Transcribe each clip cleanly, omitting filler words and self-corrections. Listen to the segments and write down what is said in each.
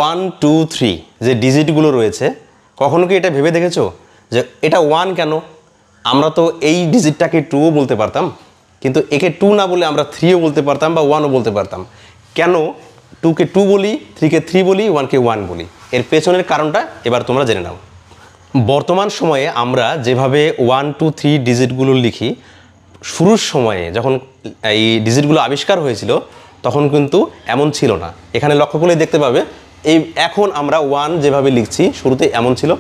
1 2 3 যে ডিজিটগুলো রয়েছে, কখনো কি এটা ভেবে দেখেছো যে এটা 1 কেন? আমরা তো এই ডিজিটটাকে 2ও বলতে পারতাম, কিন্তু একে 2 না বলে আমরা 3ও বলতে পারতাম বা 1ও বলতে পারতাম। কেন 2কে 2 বলি, 3কে 3 বলি, 1কে 1 বলি? এর পেছনের কারণটা এবার তোমরা জেনে নাও। বর্তমান সময়ে আমরা যেভাবে 1 2 3 ডিজিটগুলো লিখি, শুরুর সময়ে যখন এই ডিজিটগুলো আবিষ্কার হয়েছিল তখন কিন্তু এমন ছিল না। এখানে লক্ষ্য করলে দেখতে পাবে এখন আমরা 1 যেভাবে লিখছি শুরুতে এমন ছিল,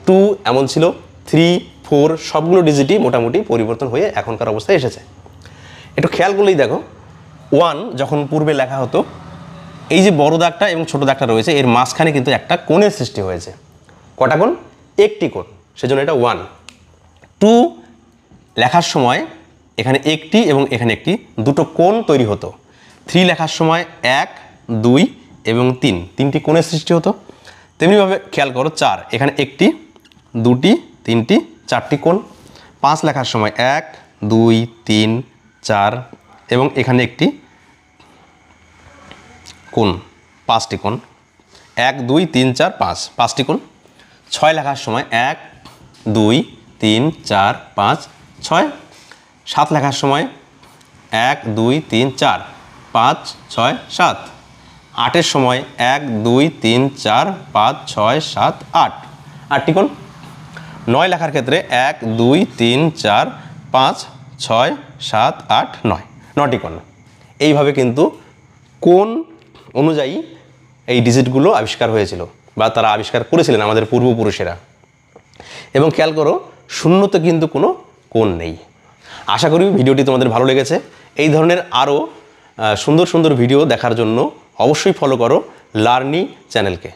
2 এমন ছিল, 3 4 সবগুলো ডিজিটই মোটামুটি পরিবর্তন হয়ে এখনকার অবস্থায় এসেছে। একটু খেয়াল করলেই দেখো 1 যখন পূর্বে লেখা হতো, এই যে বড় দাগটা এবং ছোট দাগটা রয়েছে এর মাঝখানে কিন্তু একটা কোণের সৃষ্টি হয়েছে। কটা কোণ? একটি কোণ, সেজন্য এটা 1। 2 লেখার সময় এখানে একটি এবং এখানে একটি, দুটো কোণ তৈরি হতো। 3 লেখার সময় 1 2 এবং 3টি কোণের সৃষ্টি হতো। তেমনিভাবে খেয়াল করো 4 এখানে একটি, দুটি, তিনটি, 4টি কোণ। 5 লেখার সময় 1 2 3 4 এবং এখানে একটি কোণ, 5টি কোণ। 1 2 3 4 5, 5টি কোণ। 6 লেখার সময় 1 2 3 4 5 6। 7 লেখার সময় 1 2 3 4 5 6 7। 8-এর সময় 1 2 3 4 5 6 7 8, 8টি কোণ। 9 লেখার ক্ষেত্রে 1 2 3 4 5 6 7 8 9, 9টি কোণ। এইভাবে কিন্তু কোণ অনুযায়ী এই ডিজিটগুলো আবিষ্কার হয়েছিল বা তারা আবিষ্কার করেছিলেন আমাদের পূর্বপুরুষেরা। এবং খেয়াল করো শূন্যতে কিন্তু কোনো কোণ নেই। আশা করি ভিডিওটি তোমাদের ভালো লেগেছে। এই ধরনের আরও সুন্দর সুন্দর ভিডিও দেখার জন্য অবশ্যই ফলো করো লার্নি চ্যানেলকে।